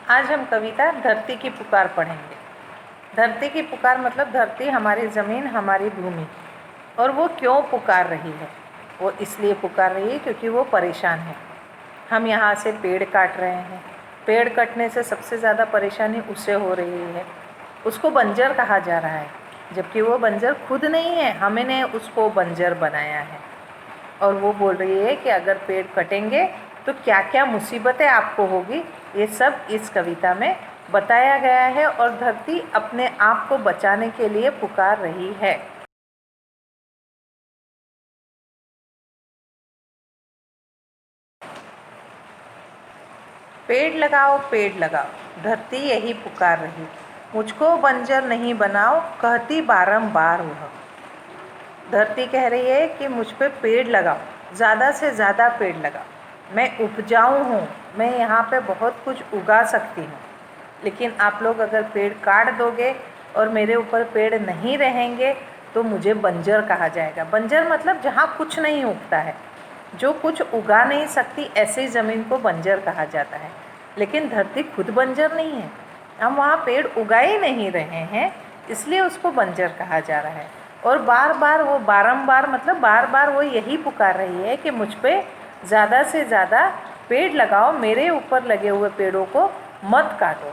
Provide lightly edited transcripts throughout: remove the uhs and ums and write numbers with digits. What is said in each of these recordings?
आज हम कविता धरती की पुकार पढ़ेंगे। धरती की पुकार मतलब धरती हमारी ज़मीन, हमारी भूमि, और वो क्यों पुकार रही है। वो इसलिए पुकार रही है क्योंकि वो परेशान है। हम यहाँ से पेड़ काट रहे हैं, पेड़ कटने से सबसे ज़्यादा परेशानी उससे हो रही है। उसको बंजर कहा जा रहा है, जबकि वो बंजर खुद नहीं है, हमने उसको बंजर बनाया है। और वो बोल रही है कि अगर पेड़ कटेंगे तो क्या क्या मुसीबतें आपको होगी, ये सब इस कविता में बताया गया है। और धरती अपने आप को बचाने के लिए पुकार रही है। पेड़ लगाओ, पेड़ लगाओ, धरती यही पुकार रही, मुझको बंजर नहीं बनाओ, कहती बारंबार वह। धरती कह रही है कि मुझ पे पेड़ लगाओ, ज़्यादा से ज़्यादा पेड़ लगाओ। मैं उपजाऊ हूँ, मैं यहाँ पे बहुत कुछ उगा सकती हूँ, लेकिन आप लोग अगर पेड़ काट दोगे और मेरे ऊपर पेड़ नहीं रहेंगे तो मुझे बंजर कहा जाएगा। बंजर मतलब जहाँ कुछ नहीं उगता है, जो कुछ उगा नहीं सकती, ऐसी ज़मीन को बंजर कहा जाता है। लेकिन धरती खुद बंजर नहीं है, हम वहाँ पेड़ उगा ही नहीं रहे हैं, इसलिए उसको बंजर कहा जा रहा है। और बार बार वो बारंबार मतलब बार बार वो यही पुकार रही है कि मुझ पे ज़्यादा से ज़्यादा पेड़ लगाओ, मेरे ऊपर लगे हुए पेड़ों को मत काटो।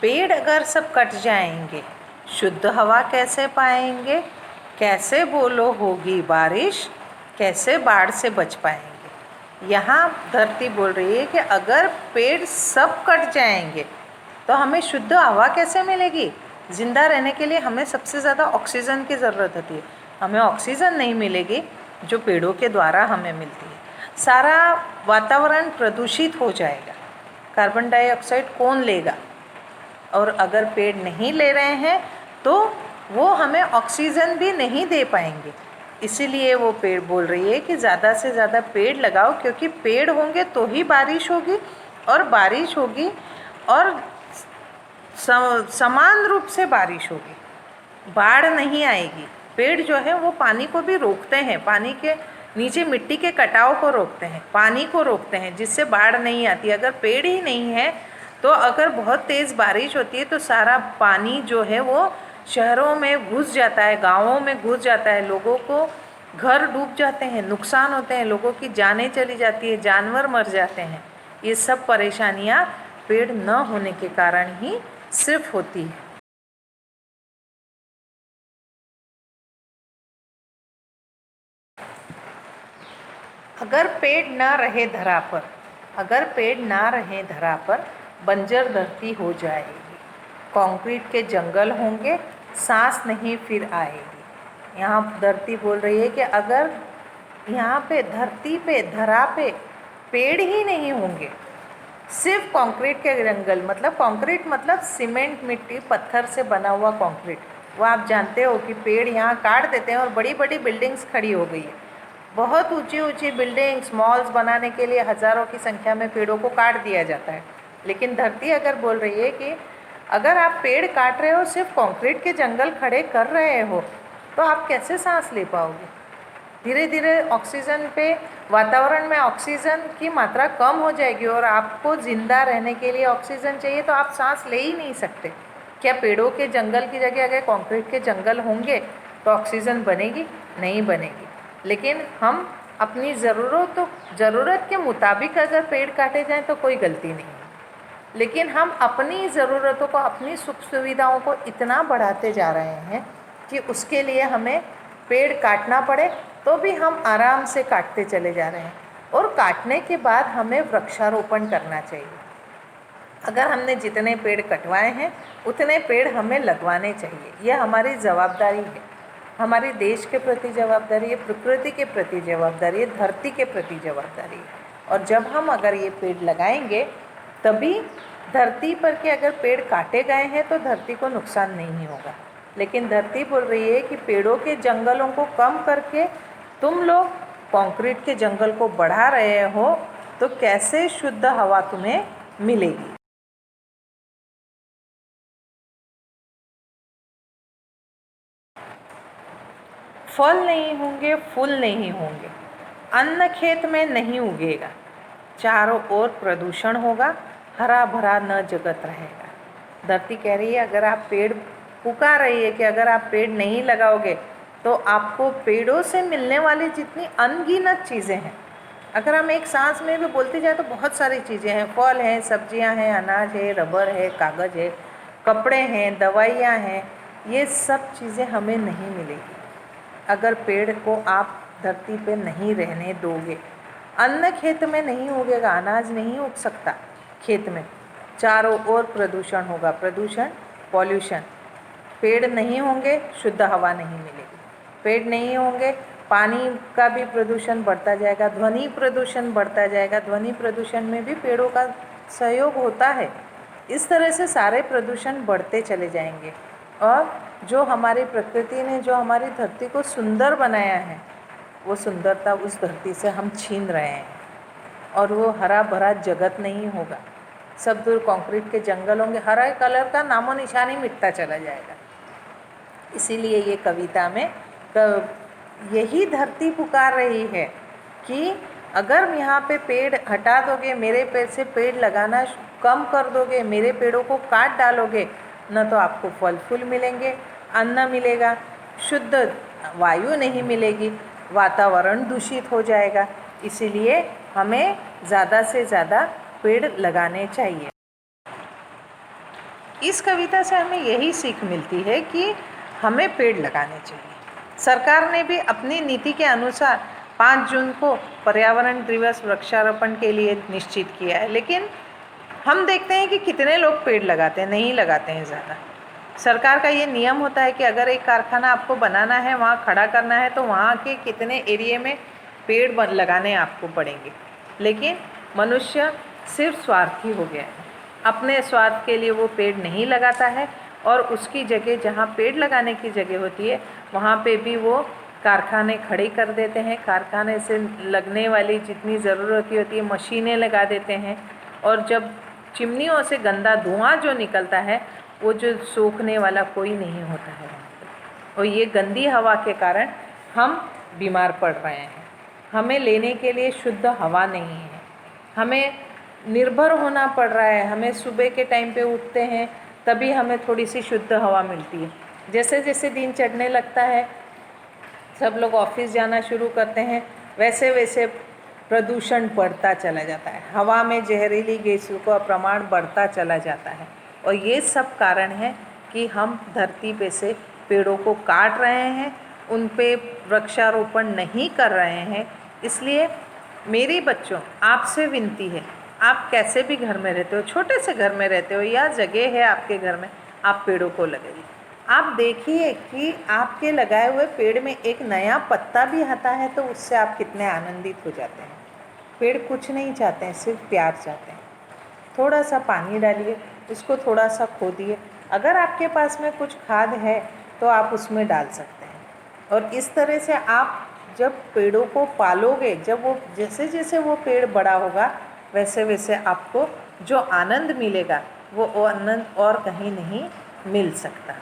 पेड़ अगर सब कट जाएंगे, शुद्ध हवा कैसे पाएंगे, कैसे बोलो होगी बारिश, कैसे बाढ़ से बच पाएंगे। यहाँ धरती बोल रही है कि अगर पेड़ सब कट जाएंगे तो हमें शुद्ध हवा कैसे मिलेगी। ज़िंदा रहने के लिए हमें सबसे ज़्यादा ऑक्सीजन की ज़रूरत होती है, हमें ऑक्सीजन नहीं मिलेगी जो पेड़ों के द्वारा हमें मिलती है। सारा वातावरण प्रदूषित हो जाएगा, कार्बन डाइऑक्साइड कौन लेगा। और अगर पेड़ नहीं ले रहे हैं तो वो हमें ऑक्सीजन भी नहीं दे पाएंगे। इसीलिए वो पेड़ बोल रही है कि ज़्यादा से ज़्यादा पेड़ लगाओ, क्योंकि पेड़ होंगे तो ही बारिश होगी, और बारिश होगी और समान रूप से बारिश होगी, बाढ़ नहीं आएगी। पेड़ जो है वो पानी को भी रोकते हैं, पानी के नीचे मिट्टी के कटाव को रोकते हैं, पानी को रोकते हैं, जिससे बाढ़ नहीं आती। अगर पेड़ ही नहीं है तो अगर बहुत तेज़ बारिश होती है तो सारा पानी जो है वो शहरों में घुस जाता है, गाँवों में घुस जाता है, लोगों को घर डूब जाते हैं, नुकसान होते हैं, लोगों की जानें चली जाती है, जानवर मर जाते हैं। ये सब परेशानियाँ पेड़ न होने के कारण ही सिर्फ होती है। अगर पेड़ ना रहे धरा पर, अगर पेड़ ना रहे धरा पर, बंजर धरती हो जाएगी, कंक्रीट के जंगल होंगे, सांस नहीं फिर आएगी। यहाँ धरती बोल रही है कि अगर यहाँ पे धरती पे धरा पे पेड़ ही नहीं होंगे, सिर्फ कंक्रीट के जंगल, मतलब कंक्रीट मतलब सीमेंट, मिट्टी, पत्थर से बना हुआ कंक्रीट। वो आप जानते हो कि पेड़ यहाँ काट देते हैं और बड़ी बड़ी बिल्डिंग्स खड़ी हो गई है। बहुत ऊंची ऊंची बिल्डिंग्स, मॉल्स बनाने के लिए हज़ारों की संख्या में पेड़ों को काट दिया जाता है। लेकिन धरती अगर बोल रही है कि अगर आप पेड़ काट रहे हो, सिर्फ कंक्रीट के जंगल खड़े कर रहे हो, तो आप कैसे सांस ले पाओगे। धीरे धीरे ऑक्सीजन पे, वातावरण में ऑक्सीजन की मात्रा कम हो जाएगी, और आपको ज़िंदा रहने के लिए ऑक्सीजन चाहिए, तो आप सांस ले ही नहीं सकते। क्या पेड़ों के जंगल की जगह अगर कंक्रीट के जंगल होंगे तो ऑक्सीजन बनेगी? नहीं बनेगी। लेकिन हम अपनी ज़रूरत के मुताबिक अगर पेड़ काटे जाएँ तो कोई गलती नहीं है, लेकिन हम अपनी ज़रूरतों को, अपनी सुख सुविधाओं को इतना बढ़ाते जा रहे हैं कि उसके लिए हमें पेड़ काटना पड़े तो भी हम आराम से काटते चले जा रहे हैं। और काटने के बाद हमें वृक्षारोपण करना चाहिए। अगर हमने जितने पेड़ कटवाए हैं उतने पेड़ हमें लगवाने चाहिए। यह हमारी जवाबदारी है, हमारे देश के प्रति जवाबदारी है, प्रकृति के प्रति जवाबदारी है, धरती के प्रति जवाबदारी है। और जब हम अगर ये पेड़ लगाएंगे तभी धरती पर के, अगर पेड़ काटे गए हैं तो धरती को नुकसान नहीं होगा। लेकिन धरती बोल रही है कि पेड़ों के जंगलों को कम करके तुम लोग कंक्रीट के जंगल को बढ़ा रहे हो, तो कैसे शुद्ध हवा तुम्हें मिलेगी। फल नहीं होंगे, फूल नहीं होंगे, अन्न खेत में नहीं उगेगा, चारों ओर प्रदूषण होगा, हरा भरा न जगत रहेगा। धरती कह रही है, अगर आप पेड़, पुकार रही है कि अगर आप पेड़ नहीं लगाओगे तो आपको पेड़ों से मिलने वाली जितनी अनगिनत चीज़ें हैं, अगर हम एक सांस में भी बोलते जाए तो बहुत सारी चीज़ें हैं, फल हैं, सब्जियां हैं, अनाज है, रबर है, कागज़ है, कपड़े हैं, दवाइयाँ हैं, ये सब चीज़ें हमें नहीं मिलेगी अगर पेड़ को आप धरती पे नहीं रहने दोगे। अन्न खेत में नहीं उगेगा, अनाज नहीं उग सकता खेत में, चारों ओर प्रदूषण होगा, प्रदूषण, पॉल्यूशन। पेड़ नहीं होंगे, शुद्ध हवा नहीं मिलेगी, पेड़ नहीं होंगे, पानी का भी प्रदूषण बढ़ता जाएगा, ध्वनि प्रदूषण बढ़ता जाएगा, ध्वनि प्रदूषण में भी पेड़ों का सहयोग होता है। इस तरह से सारे प्रदूषण बढ़ते चले जाएंगे और जो हमारी प्रकृति ने, जो हमारी धरती को सुंदर बनाया है, वो सुंदरता उस धरती से हम छीन रहे हैं और वो हरा भरा जगत नहीं होगा। सब दूर कंक्रीट के जंगल होंगे, हरा कलर का नामो निशान ही मिटता चला जाएगा। इसीलिए ये कविता में यही धरती पुकार रही है कि अगर यहाँ पे पेड़ हटा दोगे, मेरे पेड़ से पेड़ लगाना कम कर दोगे, मेरे पेड़ों को काट डालोगे, न तो आपको फल फूल मिलेंगे, अन्न मिलेगा, शुद्ध वायु नहीं मिलेगी, वातावरण दूषित हो जाएगा। इसीलिए हमें ज़्यादा से ज़्यादा पेड़ लगाने चाहिए। इस कविता से हमें यही सीख मिलती है कि हमें पेड़ लगाने चाहिए। सरकार ने भी अपनी नीति के अनुसार 5 जून को पर्यावरण दिवस वृक्षारोपण के लिए निश्चित किया है, लेकिन हम देखते हैं कि कितने लोग पेड़ लगाते हैं, नहीं लगाते हैं ज़्यादा। सरकार का ये नियम होता है कि अगर एक कारखाना आपको बनाना है, वहाँ खड़ा करना है, तो वहाँ के कितने एरिया में पेड़ लगाने आपको पड़ेंगे, लेकिन मनुष्य सिर्फ स्वार्थी हो गया है, अपने स्वार्थ के लिए वो पेड़ नहीं लगाता है और उसकी जगह, जहाँ पेड़ लगाने की जगह होती है, वहाँ पे भी वो कारखाने खड़े कर देते हैं, कारखाने से लगने वाली जितनी ज़रूरत की होती है मशीनें लगा देते हैं, और जब चिमनियों से गंदा धुआं जो निकलता है, वो जो सूखने वाला कोई नहीं होता है वहाँ पे। और ये गंदी हवा के कारण हम बीमार पड़ रहे हैं। हमें लेने के लिए शुद्ध हवा नहीं है, हमें निर्भर होना पड़ रहा है। हमें सुबह के टाइम पे उठते हैं तभी हमें थोड़ी सी शुद्ध हवा मिलती है। जैसे जैसे दिन चढ़ने लगता है, सब लोग ऑफिस जाना शुरू करते हैं, वैसे वैसे प्रदूषण बढ़ता चला जाता है, हवा में जहरीली गैसों का प्रमाण बढ़ता चला जाता है। और ये सब कारण है कि हम धरती पे से पेड़ों को काट रहे हैं, उन पे वृक्षारोपण नहीं कर रहे हैं। इसलिए मेरी बच्चों, आपसे विनती है, आप कैसे भी घर में रहते हो, छोटे से घर में रहते हो या जगह है आपके घर में, आप पेड़ों को लगाइए। आप देखिए कि आपके लगाए हुए पेड़ में एक नया पत्ता भी आता है तो उससे आप कितने आनंदित हो जाते हैं। पेड़ कुछ नहीं चाहते हैं, सिर्फ प्यार चाहते हैं। थोड़ा सा पानी डालिए, उसको थोड़ा सा खोदिए, अगर आपके पास में कुछ खाद है तो आप उसमें डाल सकते हैं। और इस तरह से आप जब पेड़ों को पालोगे, जब वो जैसे जैसे वो पेड़ बड़ा होगा, वैसे वैसे आपको जो आनंद मिलेगा वो आनंद और कहीं नहीं मिल सकता।